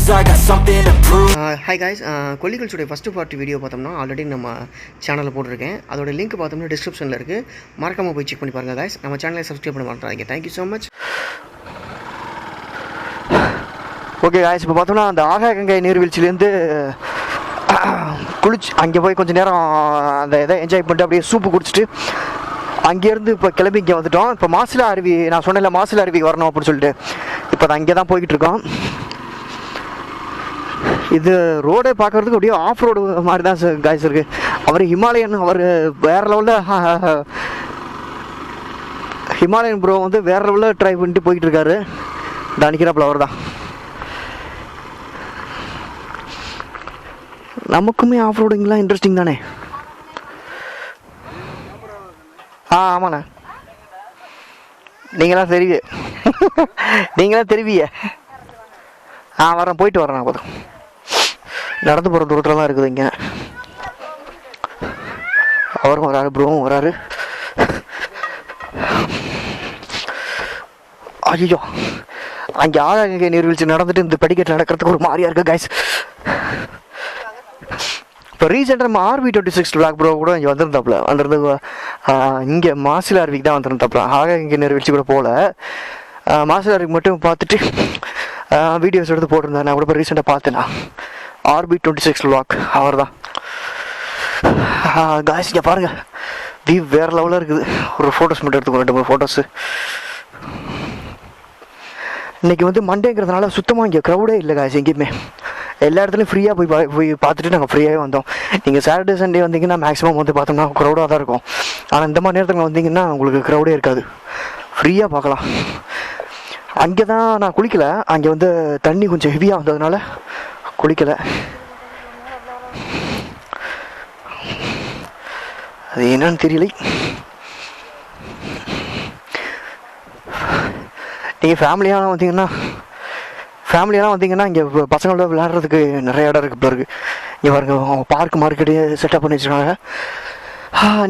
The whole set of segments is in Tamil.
cause I got something to prove. Hi guys, கொல்லிகள்ஸோடைய ஃபஸ்ட்டு பார்ட் வீடியோ பார்த்தோம்னா ஆல்ரெடி நம்ம சேனலில் போட்டிருக்கேன். அதோட லிங்க் பார்த்தோம்னா டிஸ்கிரிப்ஷனில் இருக்குது. மறக்காமல் போய் செக் பண்ணி பாருங்கள் guys. நம்ம சேனலை சப்ஸ்கிரைப் பண்ண மாட்டாங்க. Thank you so much. Okay guys, இப்போ பார்த்தோம்னா அந்த ஆகாகங்கை நீர்வீழ்ச்சிலேருந்து குளிச்சு அங்கே போய் கொஞ்சம் நேரம் அந்த இதை என்ஜாய் பண்ணிட்டு அப்படியே சூப்பு குடிச்சிட்டு அங்கேருந்து இப்போ கிளம்பி இங்கே வந்துட்டோம். இப்போ மாசிலா அருவி, நான் சொன்னேன்ல மாசிலா அருவிக்கு வரணும் அப்படின்னு சொல்லிட்டு, இப்போ தான் அங்கே தான் போய்கிட்டு இருக்கோம். இது ரோடை பார்க்குறதுக்கு அப்படியே ஆஃப் ரோடு மாதிரி தான் காய்ஸ் இருக்குது. அவர் ஹிமாலயன், அவர் வேறு லெவலில் ஹிமாலயன் ப்ரோ வந்து வேறு லெவலில் ட்ரை பண்ணிட்டு போய்கிட்டு இருக்காரு. இந்த நிற்கிறாப்புல அவர் தான். நமக்குமே ஆஃப் ரோடுங்கெலாம் இன்ட்ரெஸ்டிங் தானே. ஆமாண்ணா, நீங்களாம் தெரிவி நீங்களாம் தெரிவிய. வரேன், போயிட்டு வரேன். நான் பார்த்தோம் நடந்து போகிற தூரத்தில் தான் இருக்குது இங்கே. அவரும் வராரு, ப்ரோவும் வராரு. ஐயோ, அங்கே ஆகாகங்கை நீர்வீழ்ச்சி நடந்துட்டு இந்த படிக்கட்டு நடக்கிறதுக்கு ஒரு மாதிரியா இருக்கு கைஸ். இப்போ ரீசெண்டாக நம்ம RV26 பிளாக் ப்ரோ கூட இங்கே வந்திருந்து இங்கே மாசிலா அருவிக்கு தான் வந்திருந்தாப்புல. ஆகாகங்கை நீர்வீழ்ச்சி கூட போகல, மாசிலா அருவிக்கு மட்டும் பார்த்துட்டு வீடியோஸ் எடுத்து போட்டிருந்தேன். நான் கூட இப்போ ரீசெண்டாக பார்த்தேன்னா RV26 பிளாக் அவர் தான். காய்ஸ் இங்கே பாருங்கள், வியூ வேறு லெவலில் இருக்குது. ஒரு ஃபோட்டோஸ் மட்டும் எடுத்துக்கோ, 2-3 ஃபோட்டோஸு. இன்றைக்கி வந்து மண்டேங்கிறதுனால சுத்தமாக இங்கே க்ரௌடே இல்லை காய்ஸ். எங்கேயுமே எல்லா இடத்துலையும் ஃப்ரீயாக போய் பார்த்துட்டு நாங்கள் ஃப்ரீயாகவே வந்தோம். நீங்கள் சாட்டர்டே சண்டே வந்தீங்கன்னா மேக்ஸிமம் வந்து பார்த்தோம்னா க்ரௌடாக தான் இருக்கும். ஆனால் இந்த மாதிரி நேரத்தில் வந்தீங்கன்னா உங்களுக்கு க்ரௌடே இருக்காது, ஃப்ரீயாக பார்க்கலாம். அங்கே தான் நான் குளிக்கலை, அங்கே வந்து தண்ணி கொஞ்சம் ஹெவியாக வந்ததுனால குளிக்கலை. அது என்னன்னு தெரியலை. நீங்கள் ஃபேமிலியாக வந்தீங்கன்னா இங்கே பசங்களோட விளையாடுறதுக்கு நிறைய இடம் இருக்குது. இருக்குது இங்கே பாருங்க, பார்க் மார்க்கெட்டு செட்டப் பண்ணி வச்சுருக்காங்க.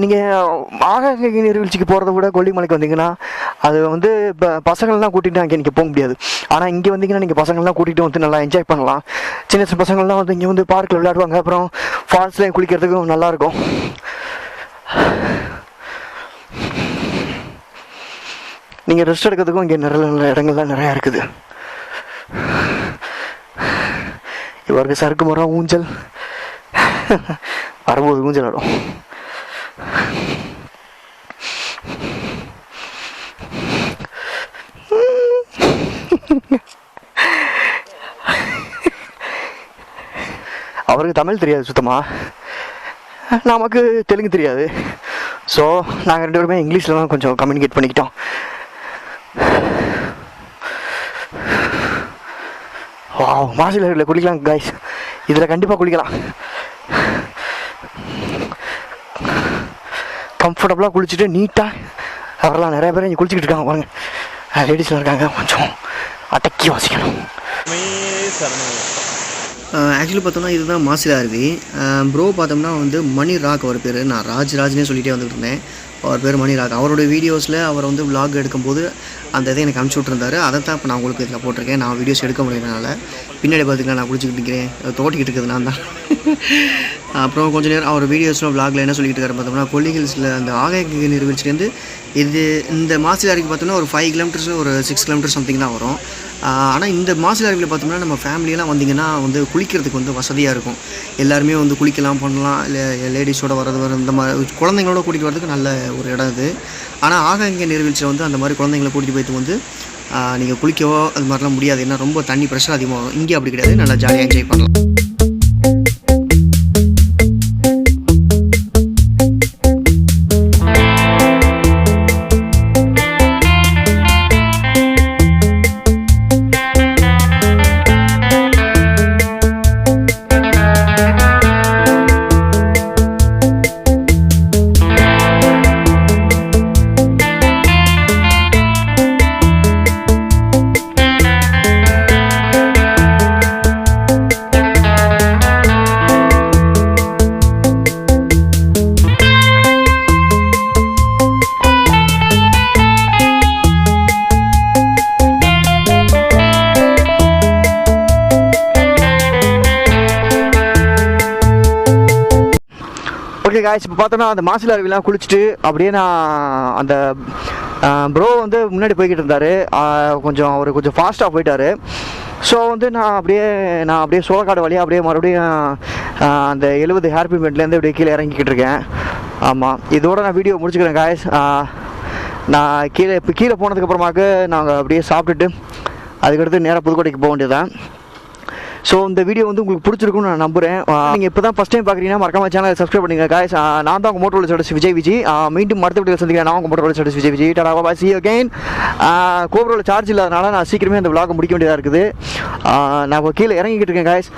நீங்கள் ஆகாகங்கை நீர்வீழ்ச்சிக்கு போகிறத விட கொல்லிமலைக்கு வந்தீங்கன்னா அது வந்து இப்போ பசங்கள்லாம் கூட்டிகிட்டு அங்கே நீங்கள் போக முடியாது. ஆனால் இங்கே வந்தீங்கன்னா நீங்கள் பசங்கள்லாம் கூட்டிகிட்டு வந்து நல்லா என்ஜாய் பண்ணலாம். சின்ன சின்ன பசங்கள்லாம் வந்து இங்கே வந்து பார்க்கில் விளையாடுவாங்க. அப்புறம் ஃபால்ஸ்லேயும் குளிக்கிறதுக்கும் நல்லாயிருக்கும். நீங்கள் ரெஸ்ட் எடுக்கிறதுக்கும் இங்கே நிறைய நல்ல இடங்கள்லாம் நிறையா இருக்குது. இவருக்கு சறுக்கு மரம், ஊஞ்சல், வரும்போது ஊஞ்சல் ஆடும். அவருக்கு தமிழ் தெரியாது சுத்தமாக, நமக்கு தெலுங்கு தெரியாது. ஸோ நாங்கள் 2 பேருமே இங்கிலீஷில் தான் கொஞ்சம் கம்யூனிகேட் பண்ணிக்கிட்டோம். மாசிலா அருவியில் குளிக்கலாம் கைஸ், இதில் கண்டிப்பாக குளிக்கலாம். கம்ஃபர்டபுளாக குளிச்சுட்டு நீட்டாக அவரெல்லாம் நிறைய பேர் இங்கே குளிச்சுக்கிட்டு இருக்காங்க பாருங்க. லேடிஸ்லாம் இருக்காங்க, கொஞ்சம் அடக்கி வாசிக்கணும். ஆக்சுவலி பார்த்தோம்னா இதுதான் மாசிலா அருவி. ப்ரோ பார்த்தோம்னா வந்து மணி ராக் அவர் பேர். நான் ராஜ்னே சொல்லிகிட்டே வந்துட்டு இருந்தேன். அவர் பேர் மணி ராக். அவருடைய வீடியோஸில் அவர் வந்து விலாக் எடுக்கும்போது அந்த இதை எனக்கு அனுப்பிச்சி விட்ருந்தாரு. அதை தான் இப்போ நான் உங்களுக்கு இதில் போட்டிருக்கேன். நான் வீடியோஸ் எடுக்க முடியறதுனால பின்னாடி பார்த்திங்கன்னா நான் குளிச்சுக்கிட்டு இருக்கிறேன், தோட்டிக்கிட்டு இருக்கிறது நான் தான். அப்புறம் கொஞ்சம் நேரம் அவர் வீடியோஸில் விலாகில் என்ன சொல்லிட்டு இருக்காரு பார்த்தோம்னா, கொல்லிகள்ஸில் அந்த ஆகாகங்கை நீர்வீழ்ச்சிலேருந்து இந்த மாசிலா அருவிக்கு பார்த்தோம்னா ஒரு 5 கிலோமீட்டர்ஸ், ஒரு 6 கிலோமீட்டர் சம்திங் தான் வரும். ஆனால் இந்த மாசிலா அருவியில் பார்த்தோம்னா நம்ம ஃபேமிலியெல்லாம் வந்திங்கன்னா வந்து குளிக்கிறதுக்கு வந்து வசதியாக இருக்கும். எல்லாருமே வந்து குளிக்கலாம், பண்ணலாம். இல்லை லேடிஸோட வர இந்த மாதிரி குழந்தைங்களோட கூட்டிகிட்டு வரதுக்கு நல்ல ஒரு இடம் இது. ஆனால் ஆகாகங்கை நீர்வீழ்ச்சியில் வந்து அந்த மாதிரி குழந்தைங்களை கூட்டிகிட்டு போய்ட்டு வந்து நீங்கள் குளிக்கவோ அது மாதிரிலாம் முடியாது. ஏன்னா ரொம்ப தண்ணி ப்ரெஷர் அதிகமாகும். இங்கே அப்படி கிடையாது, நல்லா ஜாலியாக என்ஜாய் பண்ணலாம். ஓகே காய்ஸ், இப்போ பார்த்தோன்னா அந்த மாசிலா அருவிலாம் குளிச்சுட்டு அப்படியே நான் அந்த ப்ரோ வந்து முன்னாடி போய்கிட்டு இருந்தார். அவர் கொஞ்சம் ஃபாஸ்ட்டாக போயிட்டார். ஸோ வந்து நான் அப்படியே சோளக்காடு வழியாக அப்படியே மறுபடியும் அந்த 70 ஹேர்பி மெட்லேருந்து அப்படியே கீழே இறங்கிக்கிட்டு இருக்கேன். ஆமாம், இதோட நான் வீடியோ முடிச்சுக்கிறேன் காய்ஸ். நான் கீழே போனதுக்கப்புறமாக்கு நாங்கள் அப்படியே சாப்பிட்டுட்டு அதுக்கடுத்து நேராக புதுக்கோட்டைக்கு போக வேண்டியதான். ஸோ இந்த வீடியோ வந்து உங்களுக்கு பிடிச்சிருக்குன்னு நான் நம்புகிறேன். நீங்கள் இப்போ தான் ஃபஸ்ட் டைம் பார்க்குறீங்கன்னா மறக்காம சேனலை சப்ஸ்கிரைப் பண்ணுங்கள் காய்ஸ். நான் தான் உங்கள் மோட்டோவில் ஸ்டேட்டஸ் விஜய். மீண்டும் அடுத்த வீடியோ சந்திக்கிறேன். நான் உங்கள் மோட்டோவில் status Vijay. Tata bye, see you again. கோபுரோவில் சார்ஜ் இல்லாதனால நான் சீக்கிரமே அந்த vlog முடிக்க வேண்டியதாக இருக்குது. நான் இப்போ கீழே இறங்கிக்கிட்டு இருக்கேன் காய்ஸ்.